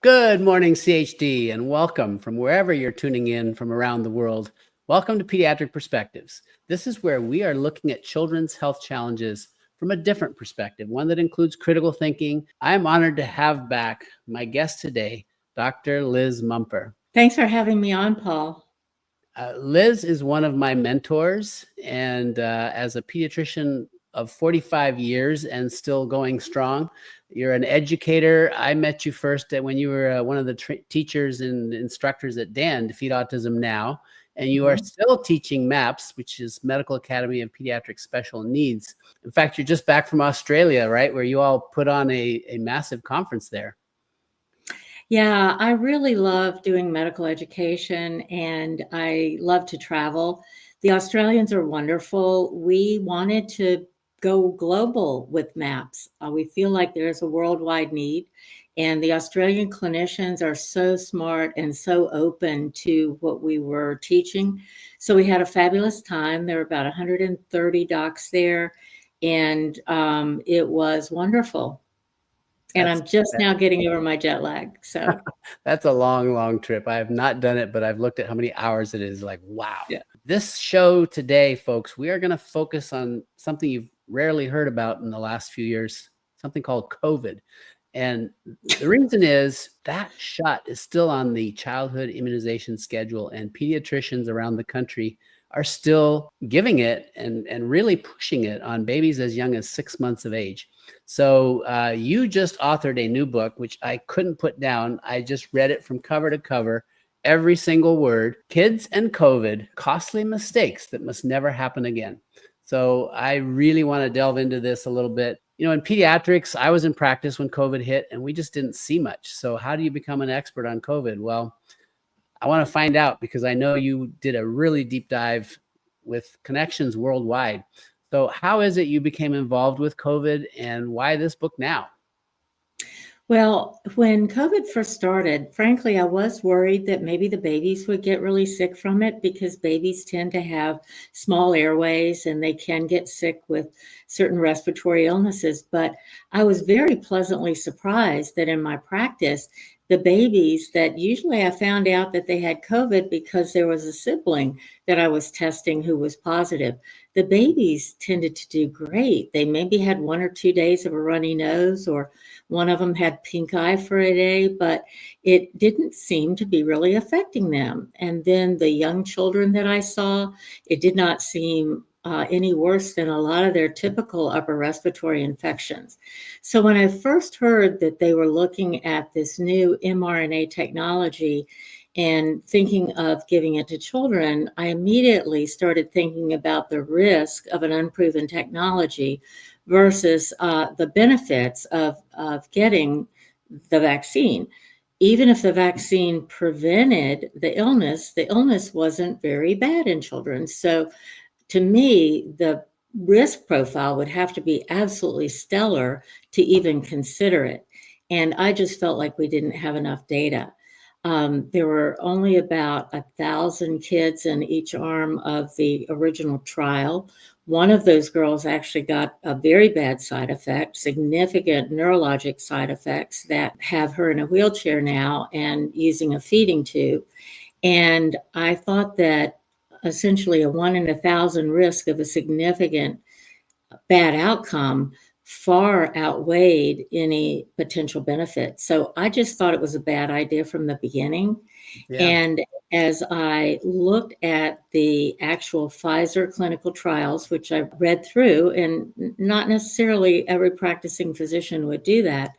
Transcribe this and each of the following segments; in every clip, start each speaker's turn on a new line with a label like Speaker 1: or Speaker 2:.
Speaker 1: Good morning, CHD, and welcome from wherever you're tuning in from around the world. Welcome to Pediatric Perspectives. This is where we are looking at children's health challenges from a different perspective, one that includes critical thinking. I'm honored to have back my guest today, Dr. Liz Mumper.
Speaker 2: Thanks for having me on, Paul.
Speaker 1: Liz is one of my mentors, and as a pediatrician of 45 years and still going strong. You're an educator. I met you first when you were one of the teachers and instructors at DAN, Defeat Autism Now, and you are still teaching MAPS, which is Medical Academy of Pediatric Special Needs. In fact, you're just back from Australia, right, where you all put on a massive conference there.
Speaker 2: Yeah, I really love doing medical education and I love to travel. The Australians are wonderful. We wanted to go global with MAPS. We feel like there's a worldwide need, and the Australian clinicians are so smart and so open to what we were teaching. So we had a fabulous time. There were about 130 docs there, and it was wonderful. And I'm just now getting over my jet lag. So
Speaker 1: that's a long trip. I have not done it, but I've looked at how many hours it is. Like, wow.
Speaker 2: Yeah.
Speaker 1: This show today, folks, we are going to focus on something you've rarely heard about in the last few years, something called COVID. And the reason is that shot is still on the childhood immunization schedule, and pediatricians around the country are still giving it and really pushing it on babies as young as 6 months of age. So you just authored a new book, which I couldn't put down. I just read it from cover to cover, every single word, Kids and COVID, Costly Mistakes That Must Never Happen Again. So I really want to delve into this a little bit. You know, in pediatrics, I was in practice when COVID hit and we just didn't see much. So how do you become an expert on COVID? Well, I want to find out because I know you did a really deep dive with connections worldwide. So how is it you became involved with COVID and why this book now?
Speaker 2: Well, when COVID first started, frankly, I was worried that maybe the babies would get really sick from it because babies tend to have small airways and they can get sick with certain respiratory illnesses. But I was very pleasantly surprised that in my practice, the babies that usually I found out that they had COVID because there was a sibling that I was testing who was positive. The babies tended to do great. They maybe had 1 or 2 days of a runny nose, or one of them had pink eye for a day, but it didn't seem to be really affecting them. And then the young children that I saw, it did not seem any worse than a lot of their typical upper respiratory infections. So when I first heard that they were looking at this new mRNA technology and thinking of giving it to children, I immediately started thinking about the risk of an unproven technology versus the benefits of getting the vaccine. Even if the vaccine prevented the illness wasn't very bad in children. So to me, the risk profile would have to be absolutely stellar to even consider it. And I just felt like we didn't have enough data. There were only about 1,000 kids in each arm of the original trial. One of those girls actually got a very bad side effect, significant neurologic side effects that have her in a wheelchair now and using a feeding tube. And I thought that essentially a 1 in 1,000 risk of a significant bad outcome far outweighed any potential benefit. So I just thought it was a bad idea from the beginning. Yeah. And as I looked at the actual Pfizer clinical trials, which I read through, and not necessarily every practicing physician would do that,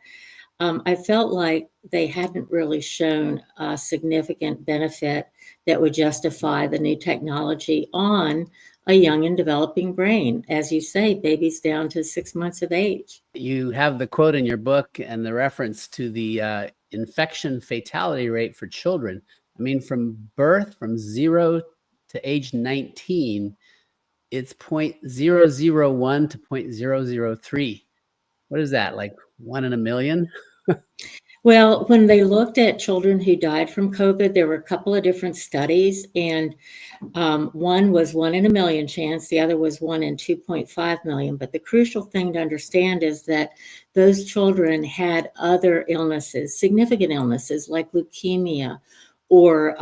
Speaker 2: I felt like they hadn't really shown a significant benefit that would justify the new technology on a young and developing brain. As you say, babies down to 6 months of age.
Speaker 1: You have the quote in your book and the reference to the infection fatality rate for children. I mean, from birth, from 0 to age 19, it's 0.001 to 0.003. What is that, like 1 in a million?
Speaker 2: Well, when they looked at children who died from COVID, there were a couple of different studies, and one was 1 in a million chance, the other was 1 in 2.5 million. But the crucial thing to understand is that those children had other illnesses, significant illnesses like leukemia or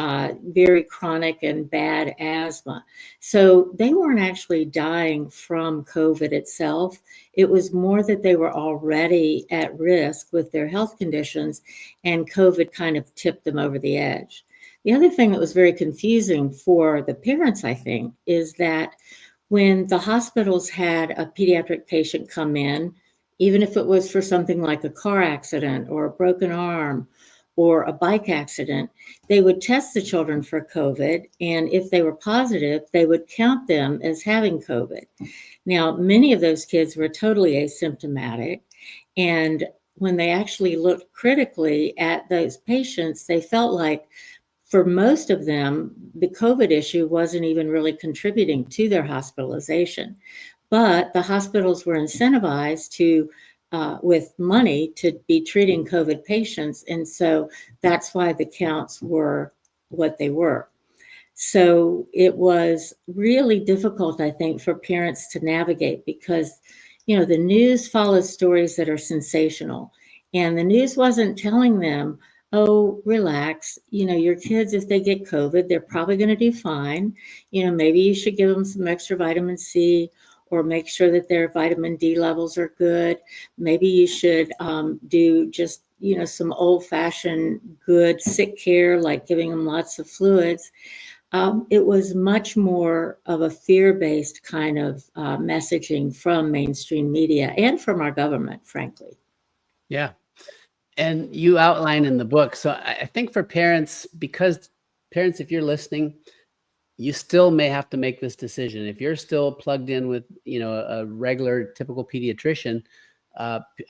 Speaker 2: very chronic and bad asthma. So they weren't actually dying from COVID itself. It was more that they were already at risk with their health conditions, and COVID kind of tipped them over the edge. The other thing that was very confusing for the parents, I think, is that when the hospitals had a pediatric patient come in, even if it was for something like a car accident or a broken arm or a bike accident, they would test the children for COVID. And if they were positive, they would count them as having COVID. Now, many of those kids were totally asymptomatic. And when they actually looked critically at those patients, they felt like for most of them, the COVID issue wasn't even really contributing to their hospitalization. But the hospitals were incentivized to, with money, to be treating COVID patients. And so that's why the counts were what they were. So it was really difficult, I think, for parents to navigate because, the news follows stories that are sensational. And the news wasn't telling them, oh, relax, your kids, if they get COVID, they're probably going to do fine. Maybe you should give them some extra vitamin C or make sure that their vitamin D levels are good. Maybe you should do just, some old-fashioned good sick care, like giving them lots of fluids. It was much more of a fear-based kind of messaging from mainstream media and from our government, frankly.
Speaker 1: Yeah. And you outline in the book. So I think for parents, because parents, if you're listening, you still may have to make this decision. If you're still plugged in with, a regular, typical pediatrician,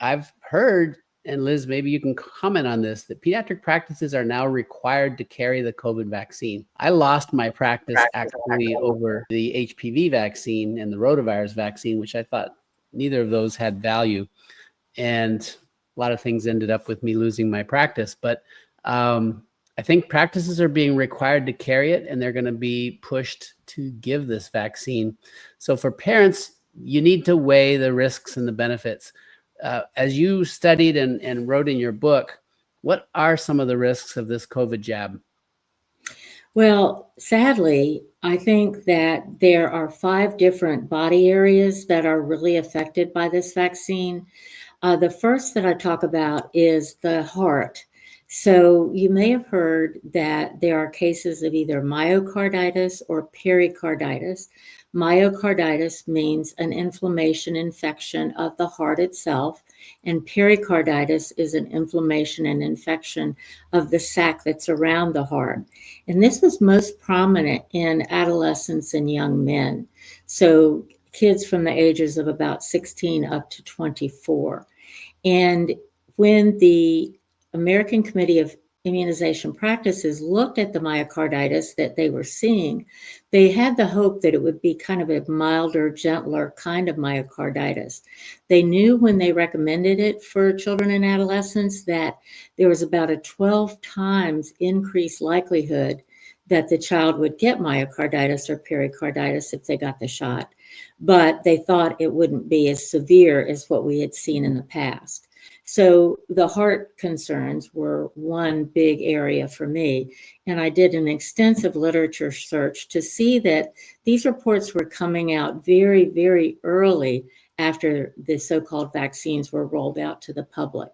Speaker 1: I've heard, and Liz, maybe you can comment on this, that pediatric practices are now required to carry the COVID vaccine. I lost my practice actually over the HPV vaccine and the rotavirus vaccine, which I thought neither of those had value. And a lot of things ended up with me losing my practice. But I think practices are being required to carry it, and they're going to be pushed to give this vaccine. So for parents, you need to weigh the risks and the benefits. As you studied and wrote in your book, what are some of the risks of this COVID jab?
Speaker 2: Well, sadly, I think that there are 5 different body areas that are really affected by this vaccine. The first that I talk about is the heart. So you may have heard that there are cases of either myocarditis or pericarditis. Myocarditis means an inflammation infection of the heart itself, and pericarditis is an inflammation and infection of the sac that's around the heart. And this was most prominent in adolescents and young men. So kids from the ages of about 16 up to 24. And when the American Committee of Immunization Practices looked at the myocarditis that they were seeing, they had the hope that it would be kind of a milder, gentler kind of myocarditis. They knew when they recommended it for children and adolescents that there was about a 12 times increased likelihood that the child would get myocarditis or pericarditis if they got the shot. But they thought it wouldn't be as severe as what we had seen in the past. So the heart concerns were one big area for me. And I did an extensive literature search to see that these reports were coming out very, very early after the so-called vaccines were rolled out to the public.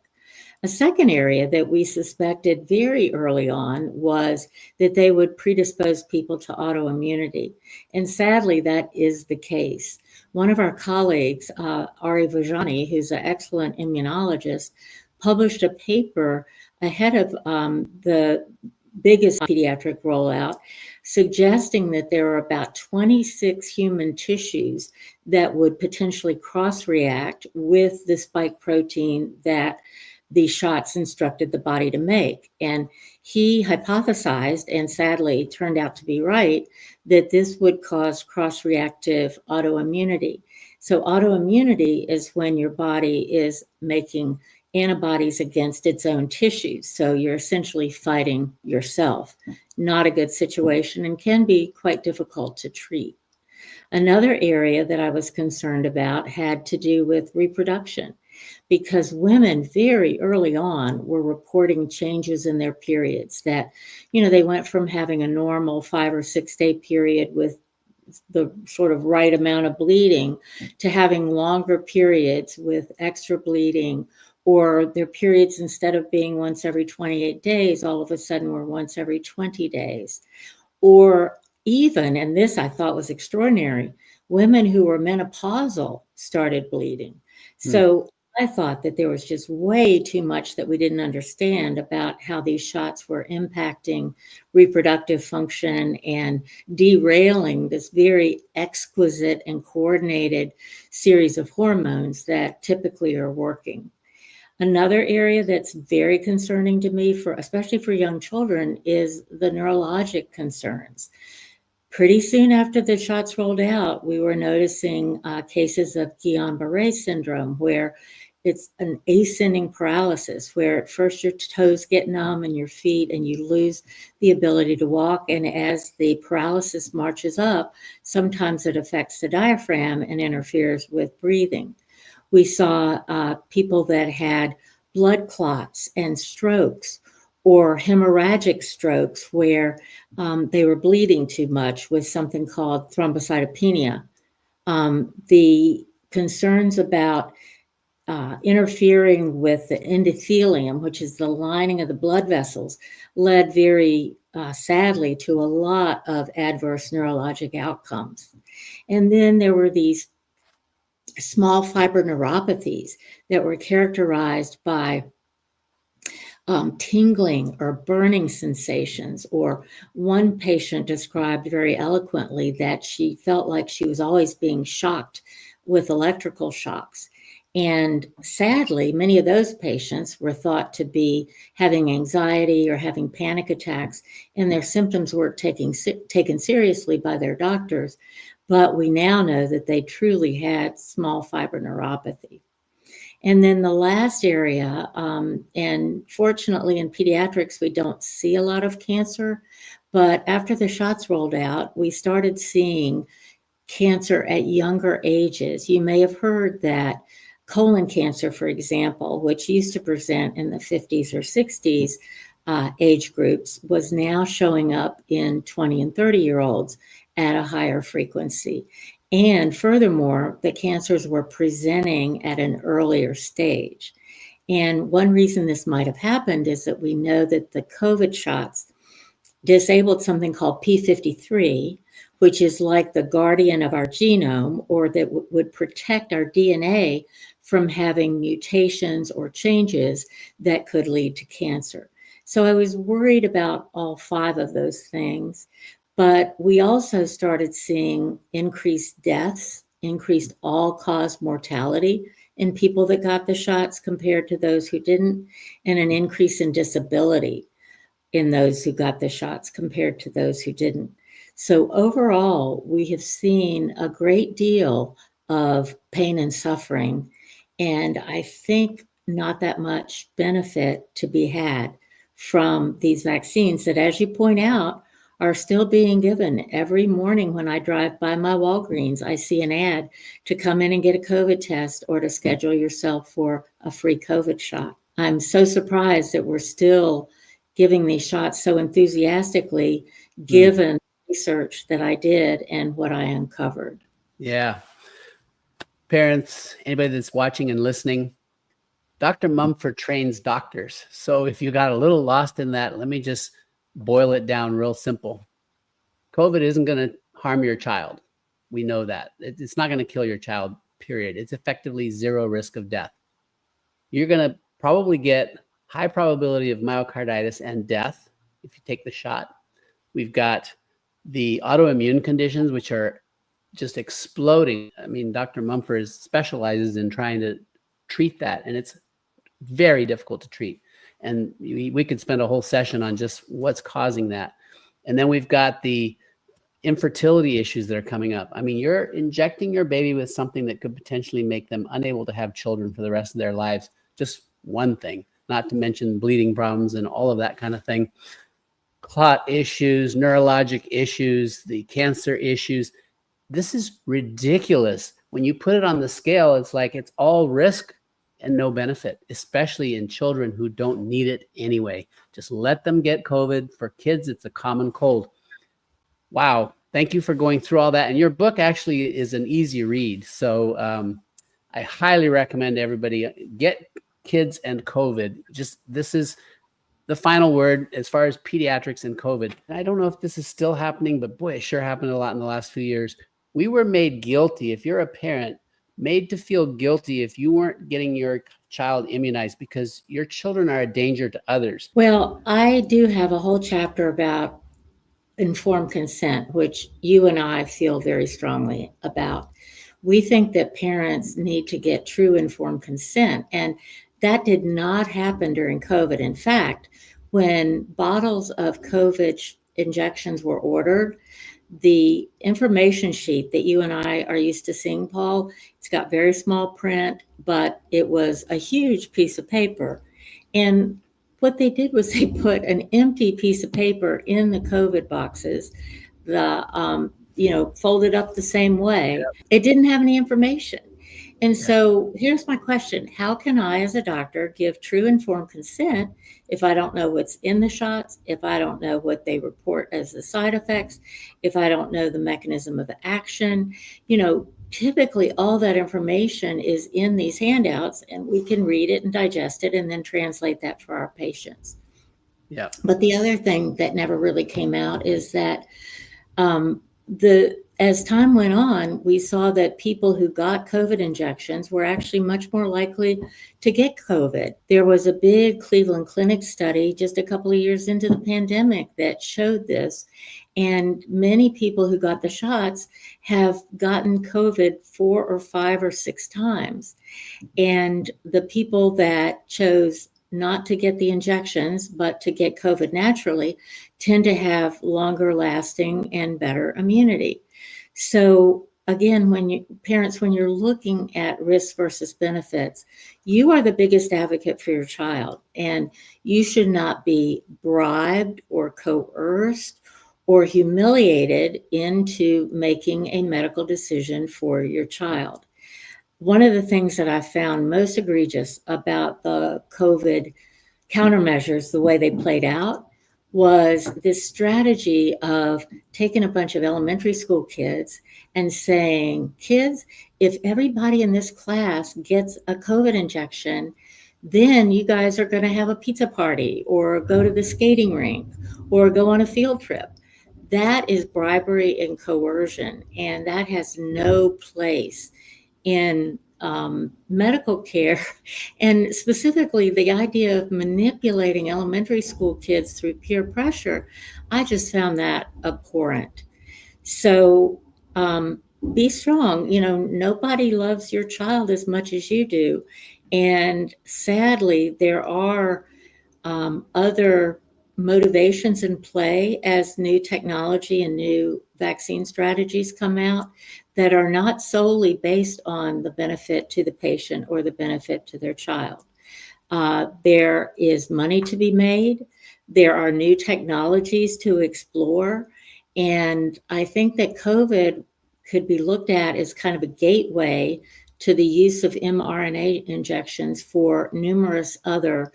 Speaker 2: A second area that we suspected very early on was that they would predispose people to autoimmunity. And sadly, that is the case. One of our colleagues, Ari Vajani, who's an excellent immunologist, published a paper ahead of the biggest pediatric rollout, suggesting that there are about 26 human tissues that would potentially cross-react with the spike protein that the shots instructed the body to make. And he hypothesized, and sadly turned out to be right, that this would cause cross-reactive autoimmunity. So autoimmunity is when your body is making antibodies against its own tissues. So you're essentially fighting yourself. Not a good situation and can be quite difficult to treat. Another area that I was concerned about had to do with reproduction, because women very early on were reporting changes in their periods that, they went from having a normal 5 or 6 day period with the sort of right amount of bleeding to having longer periods with extra bleeding, or their periods, instead of being once every 28 days, all of a sudden were once every 20 days. Or even, and this I thought was extraordinary, women who were menopausal started bleeding. So I thought that there was just way too much that we didn't understand about how these shots were impacting reproductive function and derailing this very exquisite and coordinated series of hormones that typically are working. Another area that's very concerning to me, especially for young children, is the neurologic concerns. Pretty soon after the shots rolled out, we were noticing cases of Guillain-Barré syndrome, where it's an ascending paralysis, where at first your toes get numb and your feet, and you lose the ability to walk. And as the paralysis marches up, sometimes it affects the diaphragm and interferes with breathing. We saw people that had blood clots and strokes, or hemorrhagic strokes, where they were bleeding too much, with something called thrombocytopenia. The concerns about interfering with the endothelium, which is the lining of the blood vessels, led very sadly to a lot of adverse neurologic outcomes. And then there were these small fiber neuropathies that were characterized by tingling or burning sensations. Or one patient described very eloquently that she felt like she was always being shocked with electrical shocks. And sadly, many of those patients were thought to be having anxiety or having panic attacks, and their symptoms weren't taken seriously by their doctors. But we now know that they truly had small fiber neuropathy. And then the last area, and fortunately in pediatrics, we don't see a lot of cancer, but after the shots rolled out, we started seeing cancer at younger ages. You may have heard that colon cancer, for example, which used to present in the 50s or 60s age groups, was now showing up in 20 and 30-year-olds at a higher frequency. And furthermore, the cancers were presenting at an earlier stage. And one reason this might have happened is that we know that the COVID shots disabled something called P53, which is like the guardian of our genome, or that would protect our DNA from having mutations or changes that could lead to cancer. So I was worried about all 5 of those things. But we also started seeing increased deaths, increased all-cause mortality in people that got the shots compared to those who didn't, and an increase in disability in those who got the shots compared to those who didn't. So overall, we have seen a great deal of pain and suffering, and I think not that much benefit to be had from these vaccines that, as you point out, are still being given. Every morning when I drive by my Walgreens, I see an ad to come in and get a COVID test, or to schedule yourself for a free COVID shot. I'm so surprised that we're still giving these shots so enthusiastically, given research that I did and what I uncovered.
Speaker 1: Yeah. Parents, anybody that's watching and listening, Dr. Mumford trains doctors. So if you got a little lost in that, let me just boil it down real simple. COVID isn't going to harm your child. We know that. It's not going to kill your child, period. It's effectively zero risk of death. You're going to probably get high probability of myocarditis and death if you take the shot. We've got the autoimmune conditions, which are just exploding. I mean, Dr. Mumford specializes in trying to treat that, and it's very difficult to treat. And we could spend a whole session on just what's causing that. And then we've got the infertility issues that are coming up. I mean, you're injecting your baby with something that could potentially make them unable to have children for the rest of their lives, just one thing, not to mention bleeding problems and all of that kind of thing. Clot issues, neurologic issues, the cancer issues. This is ridiculous. When you put it on the scale, it's like it's all risk and no benefit, especially in children who don't need it anyway. Just let them get COVID. For kids, it's a common cold. Wow. Thank you for going through all that. And your book actually is an easy read. So I highly recommend everybody get Kids and COVID. Just this is the final word as far as pediatrics and COVID. I don't know if this is still happening, but boy, it sure happened a lot in the last few years. We were made guilty, if you're a parent, made to feel guilty if you weren't getting your child immunized because your children are a danger to others.
Speaker 2: Well, I do have a whole chapter about informed consent, which you and I feel very strongly about. We think that parents need to get true informed consent, and that did not happen during COVID. In fact, when bottles of COVID injections were ordered, the information sheet that you and I are used to seeing, Paul, it's got very small print, but it was a huge piece of paper. And what they did was they put an empty piece of paper in the COVID boxes, folded up the same way. Yep. It didn't have any information. And so here's my question. How can I, as a doctor, give true informed consent if I don't know what's in the shots, if I don't know what they report as the side effects, if I don't know the mechanism of action? Typically all that information is in these handouts, and we can read it and digest it and then translate that for our patients.
Speaker 1: Yeah.
Speaker 2: But the other thing that never really came out is that as time went on, we saw that people who got COVID injections were actually much more likely to get COVID. There was a big Cleveland Clinic study just a couple of years into the pandemic that showed this. And many people who got the shots have gotten COVID 4 or 5 or 6 times. And the people that chose not to get the injections, but to get COVID naturally, tend to have longer lasting and better immunity. So again, when you're looking at risk versus benefits, you are the biggest advocate for your child, and you should not be bribed or coerced or humiliated into making a medical decision for your child. One of the things that I found most egregious about the COVID countermeasures, the way they played out, was this strategy of taking a bunch of elementary school kids and saying, kids, if everybody in this class gets a COVID injection, then you guys are going to have a pizza party or go to the skating rink or go on a field trip. That is bribery and coercion, and that has no place in medical care. And specifically the idea of manipulating elementary school kids through peer pressure, I just found that abhorrent. So be strong. Nobody loves your child as much as you do. And sadly, there are other motivations in play as new technology and new vaccine strategies come out that are not solely based on the benefit to the patient or the benefit to their child. There is money to be made. There are new technologies to explore. And I think that COVID could be looked at as kind of a gateway to the use of mRNA injections for numerous other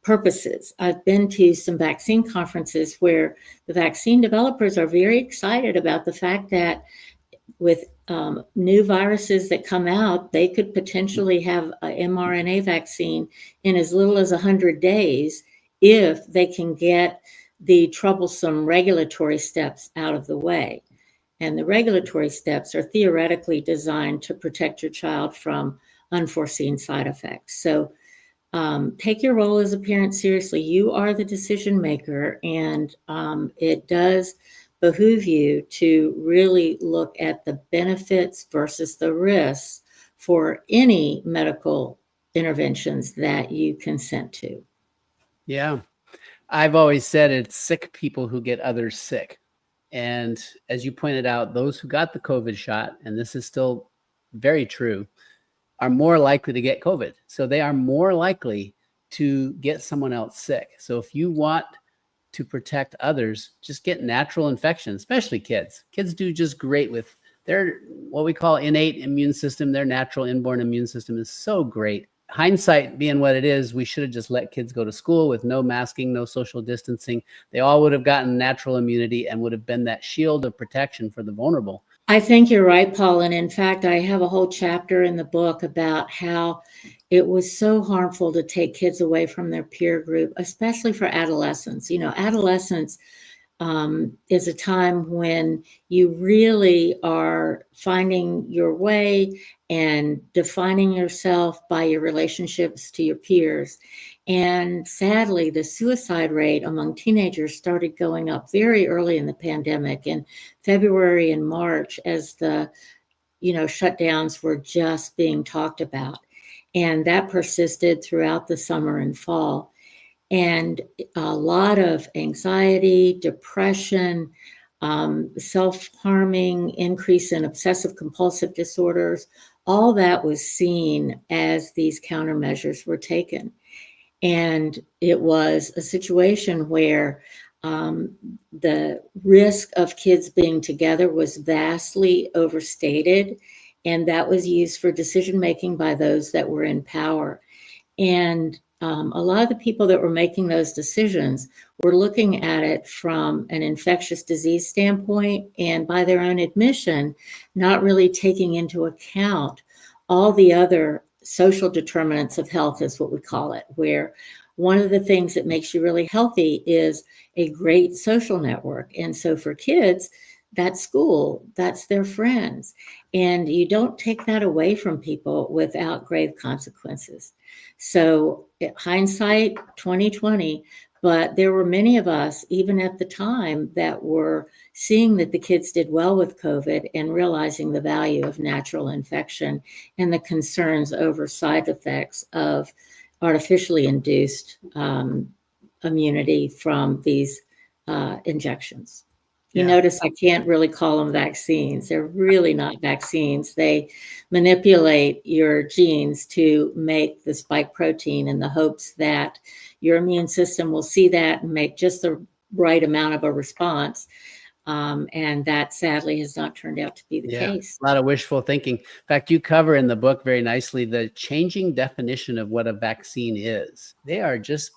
Speaker 2: purposes. I've been to some vaccine conferences where the vaccine developers are very excited about the fact that with new viruses that come out, they could potentially have an mRNA vaccine in as little as 100 days if they can get the troublesome regulatory steps out of the way. And the regulatory steps are theoretically designed to protect your child from unforeseen side effects. So take your role as a parent seriously. You are the decision maker, and it does behoove you to really look at the benefits versus the risks for any medical interventions that you consent to.
Speaker 1: Yeah. I've always said it's sick people who get others sick. And as you pointed out, those who got the COVID shot, and this is still very true, are more likely to get COVID. So they are more likely to get someone else sick. So if you want to protect others, just get natural infections, especially kids. Kids do just great with their what we call innate immune system. Their natural inborn immune system is so great. Hindsight being what it is, we should have just let kids go to school with no masking, no social distancing. They all would have gotten natural immunity and would have been that shield of protection for the vulnerable.
Speaker 2: I think you're right, Paul. And in fact, I have a whole chapter in the book about how it was so harmful to take kids away from their peer group, especially for adolescents. Adolescence is a time when you really are finding your way and defining yourself by your relationships to your peers. And sadly, the suicide rate among teenagers started going up very early in the pandemic, in February and March, as the shutdowns were just being talked about. And that persisted throughout the summer and fall. And a lot of anxiety, depression, self-harming, increase in obsessive compulsive disorders, all that was seen as these countermeasures were taken. And it was a situation where the risk of kids being together was vastly overstated, and that was used for decision-making by those that were in power. And a lot of the people that were making those decisions were looking at it from an infectious disease standpoint, and by their own admission, not really taking into account all the other social determinants of health, is what we call it, where one of the things that makes you really healthy is a great social network. And so for kids, that's school, that's their friends. And you don't take that away from people without grave consequences. So hindsight, 2020, but there were many of us, even at the time, that were seeing that the kids did well with COVID and realizing the value of natural infection and the concerns over side effects of artificially induced immunity from these injections. You notice I can't really call them vaccines. They're really not vaccines. They manipulate your genes to make the spike protein in the hopes that your immune system will see that and make just the right amount of a response. And that sadly has not turned out to be the case.
Speaker 1: A lot of wishful thinking. In fact, you cover in the book very nicely the changing definition of what a vaccine is. They are just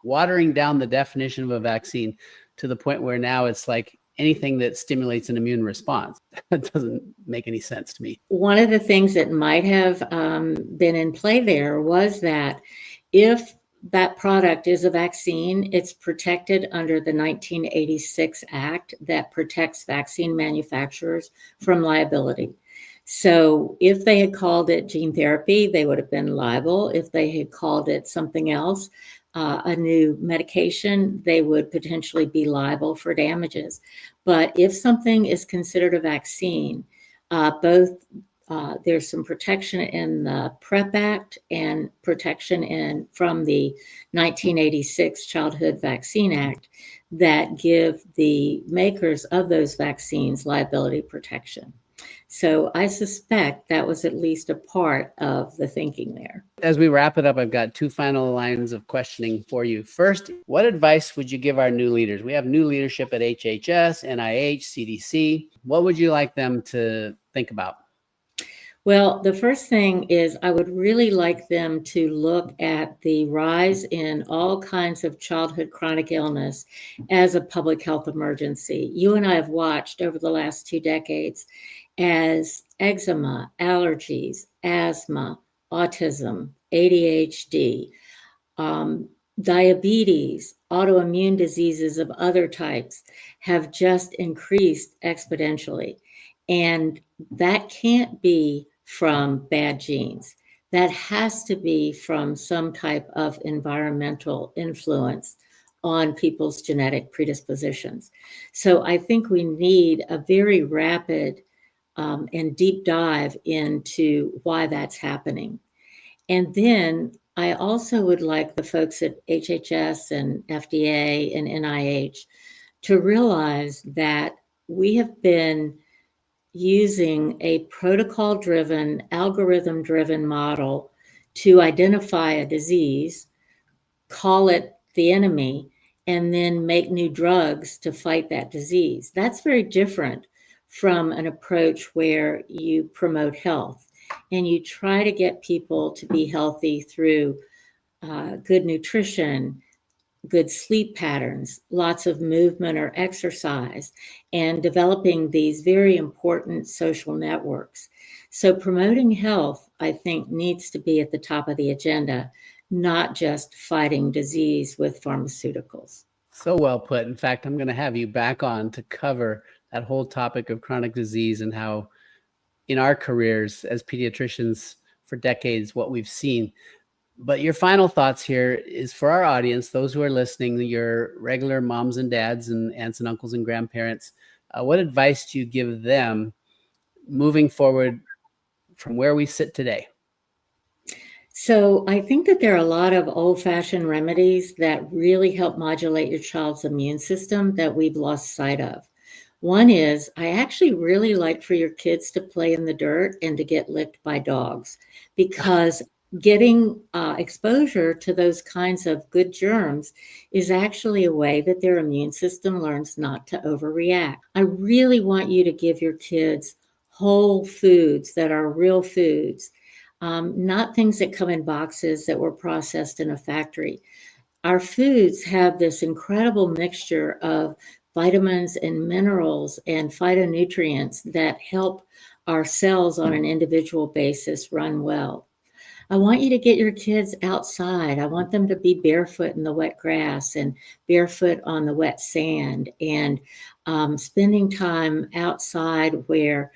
Speaker 1: watering down the definition of a vaccine to the point where now it's like anything that stimulates an immune response. That doesn't make any sense to me.
Speaker 2: One of the things that might have been in play there was that if that product is a vaccine, it's protected under the 1986 Act that protects vaccine manufacturers from liability. So if they had called it gene therapy, they would have been liable. If they had called it something else, a new medication, they would potentially be liable for damages. But if something is considered a vaccine, there's some protection in the PrEP Act and protection from the 1986 Childhood Vaccine Act that give the makers of those vaccines liability protection. So I suspect that was at least a part of the thinking there.
Speaker 1: As we wrap it up, I've got two final lines of questioning for you. First, what advice would you give our new leaders? We have new leadership at HHS, NIH, CDC. What would you like them to think about?
Speaker 2: Well, the first thing is I would really like them to look at the rise in all kinds of childhood chronic illness as a public health emergency. You and I have watched over the last 2 decades as eczema, allergies, asthma, autism, ADHD, diabetes, autoimmune diseases of other types have just increased exponentially. And that can't be from bad genes. That has to be from some type of environmental influence on people's genetic predispositions. So I think we need a very rapid and deep dive into why that's happening. And then I also would like the folks at HHS and FDA and NIH to realize that we have been using a protocol-driven, algorithm-driven model to identify a disease, call it the enemy, and then make new drugs to fight that disease. That's very different from an approach where you promote health and you try to get people to be healthy through good nutrition, good sleep patterns, lots of movement or exercise, and developing these very important social networks. So promoting health, I think, needs to be at the top of the agenda, not just fighting disease with pharmaceuticals.
Speaker 1: So well put. In fact, I'm going to have you back on to cover that whole topic of chronic disease and how in our careers as pediatricians for decades, what we've seen. But your final thoughts here is for our audience, those who are listening, your regular moms and dads and aunts and uncles and grandparents. What advice do you give them moving forward from where we sit today?
Speaker 2: So I think that there are a lot of old-fashioned remedies that really help modulate your child's immune system that we've lost sight of. One is, I actually really like for your kids to play in the dirt and to get licked by dogs, because getting exposure to those kinds of good germs is actually a way that their immune system learns not to overreact. I really want you to give your kids whole foods that are real foods, not things that come in boxes that were processed in a factory. Our foods have this incredible mixture of vitamins and minerals and phytonutrients that help our cells on an individual basis run well. I want you to get your kids outside. I want them to be barefoot in the wet grass and barefoot on the wet sand, and spending time outside where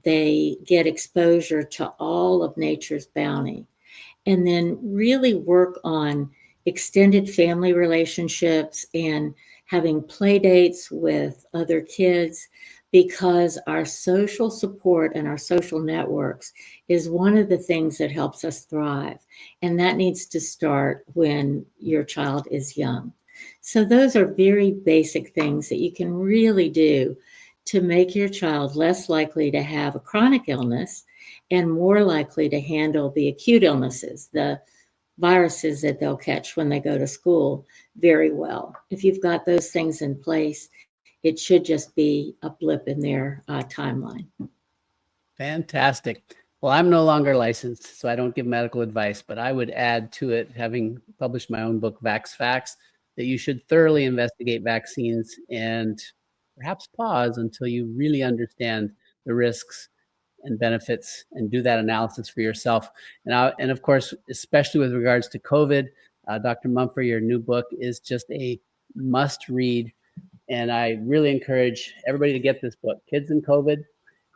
Speaker 2: they get exposure to all of nature's bounty. And then really work on extended family relationships and having play dates with other kids, because our social support and our social networks is one of the things that helps us thrive. And that needs to start when your child is young. So those are very basic things that you can really do to make your child less likely to have a chronic illness and more likely to handle the acute illnesses, the viruses that they'll catch when they go to school, very well. If you've got those things in place, it should just be a blip in their timeline.
Speaker 1: Fantastic. Well, I'm no longer licensed, so I don't give medical advice, but I would add to it, having published my own book, Vax Facts, that you should thoroughly investigate vaccines and perhaps pause until you really understand the risks and benefits and do that analysis for yourself. And of course, especially with regards to COVID, Dr. Mumper, your new book is just a must read. And I really encourage everybody to get this book, Kids and COVID.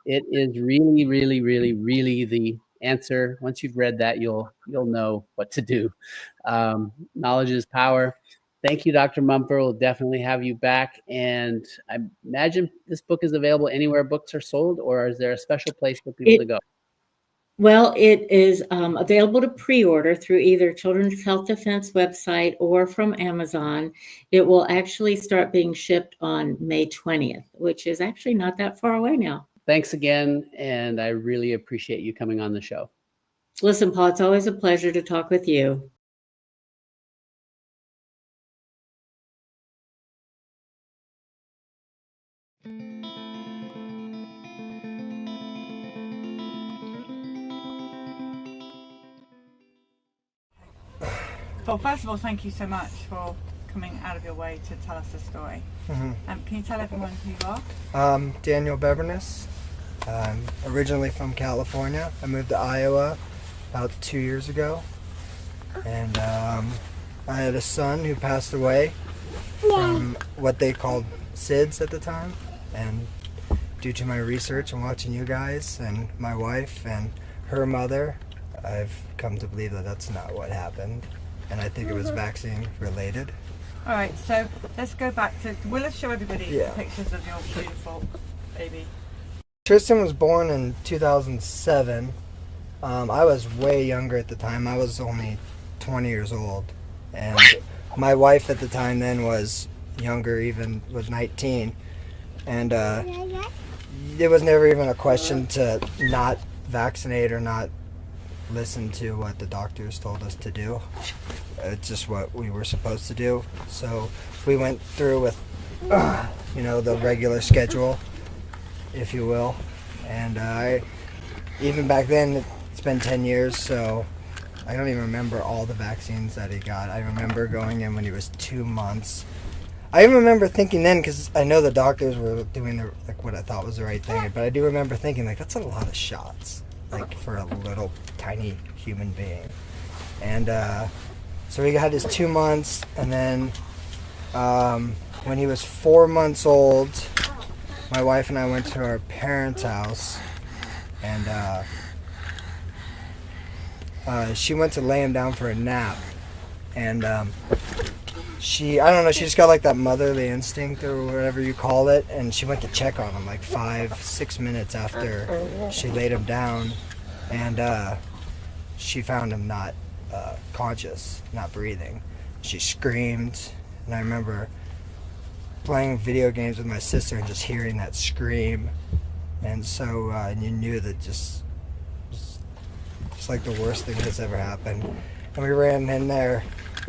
Speaker 1: It is really, really, really, really the answer. Once you've read that, you'll know what to do. Knowledge is power. Thank you, Dr. Mumper. We'll definitely have you back. And I imagine this book is available anywhere books are sold, or is there a special place for people to go?
Speaker 2: Well, it is available to pre-order through either Children's Health Defense website or from Amazon. It will actually start being shipped on May 20th, which is actually not that far away now.
Speaker 1: Thanks again, and I really appreciate you coming on the show.
Speaker 2: Listen, Paul, it's always a pleasure to talk with you.
Speaker 3: Well, first of all, thank you so much for coming out of your way to tell us the story. Can you tell everyone who you are?
Speaker 4: Daniel Beverness. I'm originally from California. I moved to Iowa about 2 years ago. And I had a son who passed away from what they called SIDS at the time. And due to my research and watching you guys and my wife and her mother, I've come to believe that that's not what happened. And I think it was vaccine related.
Speaker 3: All right, so let's go back to, let's show everybody pictures of your beautiful baby.
Speaker 4: Tristan was born in 2007. I was way younger at the time. I was only 20 years old. And my wife at the time then was younger, even was 19. And it was never even a question to not vaccinate or not listen to what the doctors told us to do. It's just what we were supposed to do. So we went through with, the regular schedule, if you will. And even back then, it's been 10 years, so I don't even remember all the vaccines that he got. I remember going in when he was 2 months. I even remember thinking then, because I know the doctors were doing what I thought was the right thing, but I do remember thinking, that's a lot of shots, for a little tiny human being. And so he got his 2 months, and then when he was 4 months old, my wife and I went to our parents' house, and she went to lay him down for a nap, and she just got that motherly instinct or whatever you call it, and she went to check on him 5-6 minutes after she laid him down, and she found him not conscious, not breathing. She screamed, and I remember playing video games with my sister and just hearing that scream, and so you knew that just the worst thing that's ever happened. And we ran in there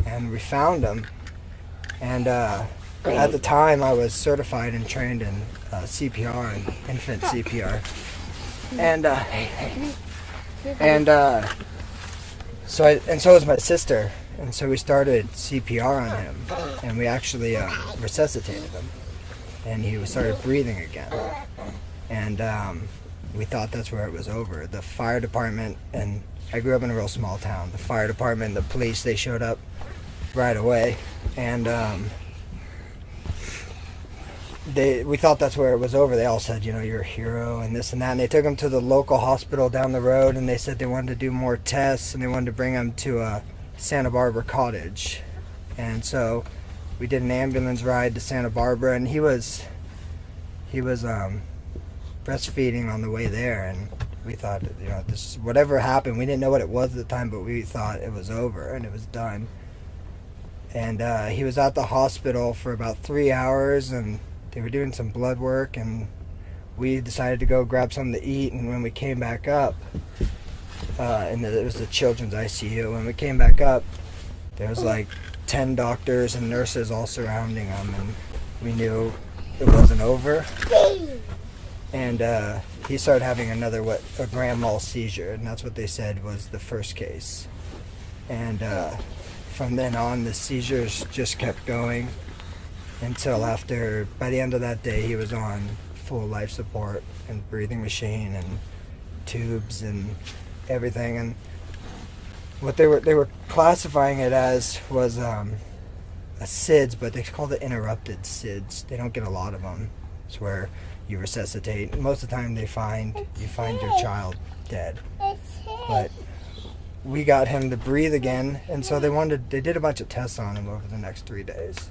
Speaker 4: and we found him, and at the time I was certified and trained in CPR and infant CPR, so was my sister, and so we started CPR on him, and we actually resuscitated him, and he started breathing again, and we thought that's where it was over. The fire department, and I grew up in a real small town, the fire department, the police, they showed up right away, and we thought that's where it was over. They all said, you're a hero and this and that, and they took him to the local hospital down the road, and they said they wanted to do more tests, and they wanted to bring him to Santa Barbara Cottage. And so we did an ambulance ride to Santa Barbara, and he was breastfeeding on the way there, and we thought, this, whatever happened, we didn't know what it was at the time, but we thought it was over and it was done. And he was at the hospital for about 3 hours, and they were doing some blood work, and we decided to go grab something to eat. And when we came back up, and it was the children's ICU, when we came back up, there was 10 doctors and nurses all surrounding him, and we knew it wasn't over. And he started having a grand mal seizure, and that's what they said was the first case. And from then on, the seizures just kept going until by the end of that day, he was on full life support and breathing machine and tubes and everything. And what they were classifying it as was a SIDS, but they call it interrupted SIDS. They don't get a lot of them. It's where you resuscitate. Most of the time you find your child dead. But we got him to breathe again, and so they did a bunch of tests on him over the next 3 days.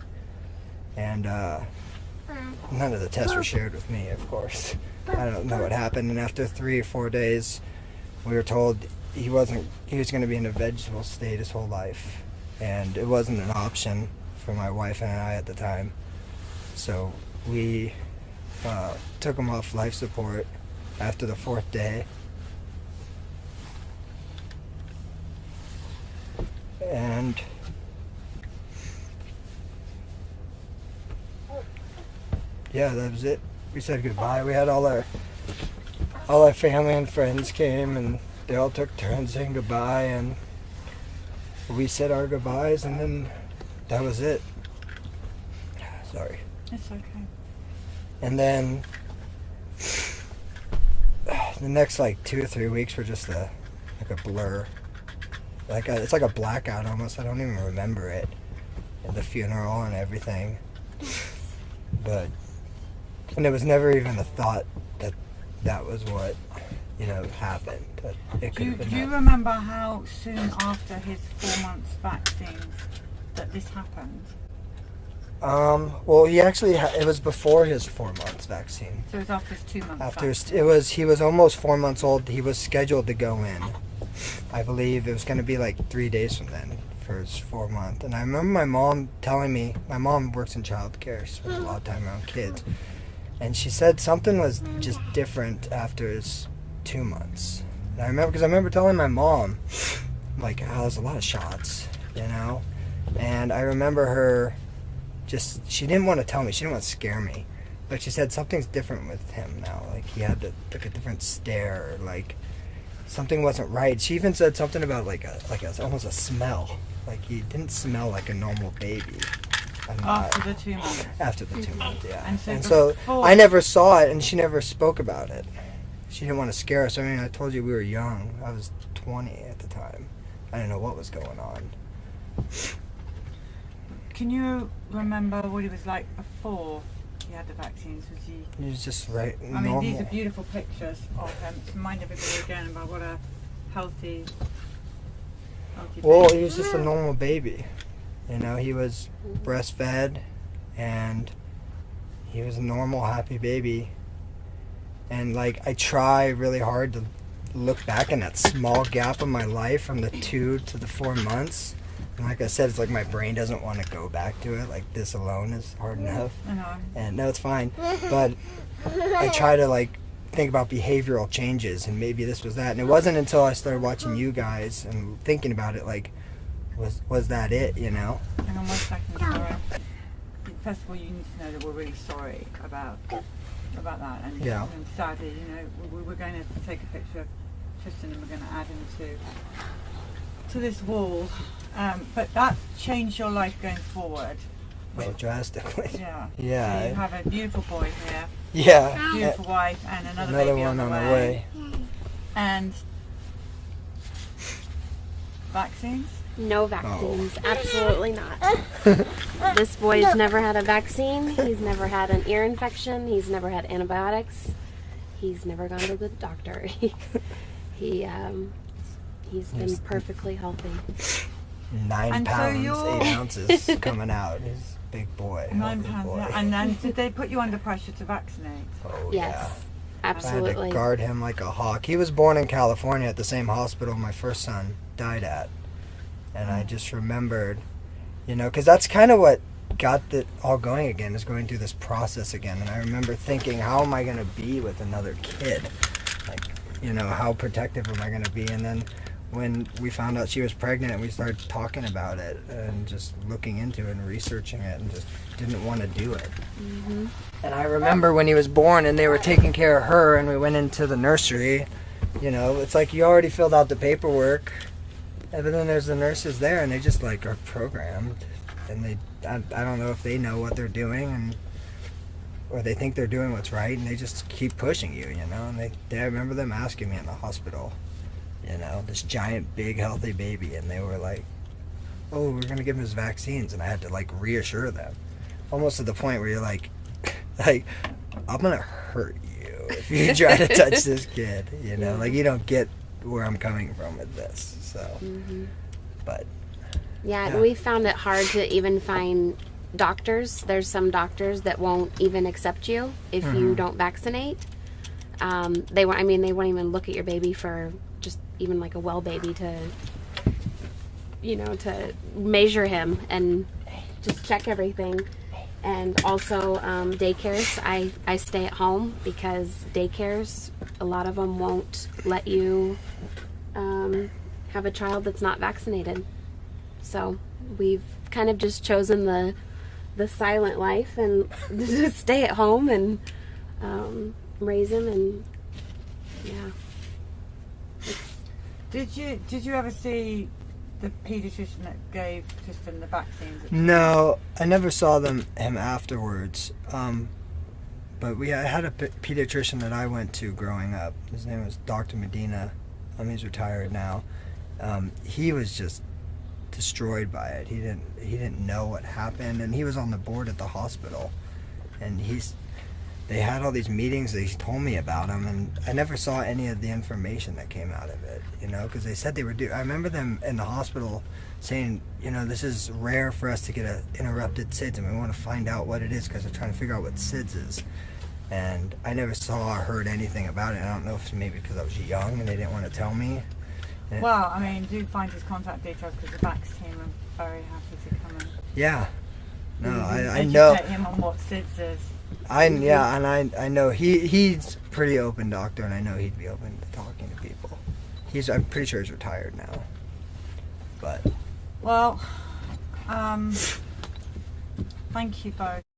Speaker 4: And none of the tests were shared with me, of course. I don't know what happened, and after 3 or 4 days, we were told he was going to be in a vegetable state his whole life, and it wasn't an option for my wife and I at the time. So we took him off life support after the 4th day, and yeah, that was it. We said goodbye. We had all our family and friends came, and they all took turns saying goodbye, and we said our goodbyes, and then that was it. Sorry.
Speaker 3: It's okay.
Speaker 4: And then the next 2 or 3 weeks were just a blur. It's like a blackout almost. I don't even remember it. And the funeral and everything. And it was never even a thought that was what, happened. That it could have been.
Speaker 3: Do you remember how soon after his 4 months vaccines that this happened?
Speaker 4: Well, it was before his 4 months vaccine.
Speaker 3: So it was after his 2 months.
Speaker 4: He was almost 4 months old. He was scheduled to go in. I believe it was going to be 3 days from then for his 4 month. And I remember my mom telling me, my mom works in childcare, she spends a lot of time around kids, and she said something was just different after his 2 months. And I remember telling my mom, like, oh, there's a lot of shots, you know? And I remember her she didn't want to tell me, she didn't want to scare me. But she said something's different with him now. Like, he had like a different stare, like something wasn't right. She even said something about almost a smell. Like, he didn't smell like a normal baby.
Speaker 3: After the 2 months.
Speaker 4: After the 2 months, yeah.
Speaker 3: And
Speaker 4: so I never saw it, and she never spoke about it. She didn't want to scare us. I mean, I told you we were young. I was 20 at the time. I didn't know what was going on.
Speaker 3: Can you remember what he was like before he had the vaccines?
Speaker 4: He was just right.
Speaker 3: I
Speaker 4: normal.
Speaker 3: mean, these are beautiful pictures of him. To remind everybody again about what a healthy
Speaker 4: Well,
Speaker 3: baby.
Speaker 4: he was just a normal baby. You know, he was breastfed, and he was a normal, happy baby. And, like, I try really hard to look back in that small gap of my life from the 2 to the 4 months. And like I said, it's like my brain doesn't want to go back to it. Like, this alone is hard enough.
Speaker 3: I know.
Speaker 4: And no, it's fine. But I try to, like, think about behavioral changes, and maybe this was that. And it wasn't until I started watching you guys and thinking about it, like, was that it, you know?
Speaker 3: Hang on 1 second, sorry. First of all, you need to know that we're really sorry about that. And,
Speaker 4: Yeah.
Speaker 3: and sadly, you know, we're going to take a picture of Tristan and we're going to add him to this wall. But that changed your life going forward.
Speaker 4: Well, drastically.
Speaker 3: Yeah.
Speaker 4: Yeah.
Speaker 3: So you have a beautiful boy here,
Speaker 4: Yeah.
Speaker 3: beautiful wife, and another baby
Speaker 4: one
Speaker 3: on the way. And vaccines?
Speaker 5: No vaccines, absolutely not. This boy's never had a vaccine. He's never had an ear infection. He's never had antibiotics. He's never gone to the doctor. He's been perfectly healthy.
Speaker 4: 9
Speaker 3: And so
Speaker 4: pounds,
Speaker 3: you're-
Speaker 4: 8 ounces coming out. He's a big boy.
Speaker 3: 9
Speaker 4: healthy
Speaker 3: pounds.
Speaker 4: boy.
Speaker 3: Yeah. And then did they put you under pressure to vaccinate?
Speaker 4: Oh,
Speaker 5: Yes,
Speaker 4: yeah. I
Speaker 5: absolutely.
Speaker 4: had to guard him like a hawk. He was born in California at the same hospital my first son died at. And I just remembered, you know, because that's kind of what got it all going again, is going through this process again. And I remember thinking, how am I going to be with another kid? Like, you know, how protective am I going to be? And then when we found out she was pregnant, we started talking about it and just looking into it and researching it, and just didn't want to do it.
Speaker 5: Mm-hmm.
Speaker 4: And I remember when he was born and they were taking care of her, and we went into the nursery, you know, it's like you already filled out the paperwork, and then there's the nurses there, and they just like are programmed, and I don't know if they know what they're doing, or they think they're doing what's right, and they just keep pushing you, you know. And I remember them asking me in the hospital, you know, this giant, big, healthy baby, and they were like, oh, we're gonna give him his vaccines, and I had to like reassure them, almost to the point where you're like, I'm gonna hurt you if you try to touch this kid, you know, like, you don't get where I'm coming from with this. So, but
Speaker 5: Yeah,
Speaker 4: Yeah.
Speaker 5: and we found it hard to even find doctors. There's some doctors that won't even accept you if you don't vaccinate. They won't even look at your baby for just even like a well baby to measure him and just check everything. And also daycares. I stay at home because daycares, a lot of them won't let you have a child that's not vaccinated. So we've kind of just chosen the silent life and just stay at home and raise him, and yeah.
Speaker 3: Did you ever see the pediatrician that gave Tristan the vaccines?
Speaker 4: no, I never saw him afterwards. But I had a pediatrician that I went to growing up. His name was Dr. Medina. He's retired now. He was just destroyed by it. He didn't know what happened, and he was on the board at the hospital. And they had all these meetings that he told me about him, and I never saw any of the information that came out of it, you know, because they said they were due. I remember them in the hospital saying, you know, this is rare for us to get an interrupted SIDS, and we want to find out what it is because they're trying to figure out what SIDS is. And I never saw or heard anything about it. I don't know if maybe because I was young and they didn't want to tell me.
Speaker 3: Well, I mean, do find his contact details because the VAX team are very happy to come and
Speaker 4: Yeah. No, I
Speaker 3: educate
Speaker 4: know.
Speaker 3: him on what SIDS is.
Speaker 4: I know he's a pretty open doctor, and I know he'd be open to talking to people. I'm pretty sure he's retired now. But
Speaker 3: Well, thank you both.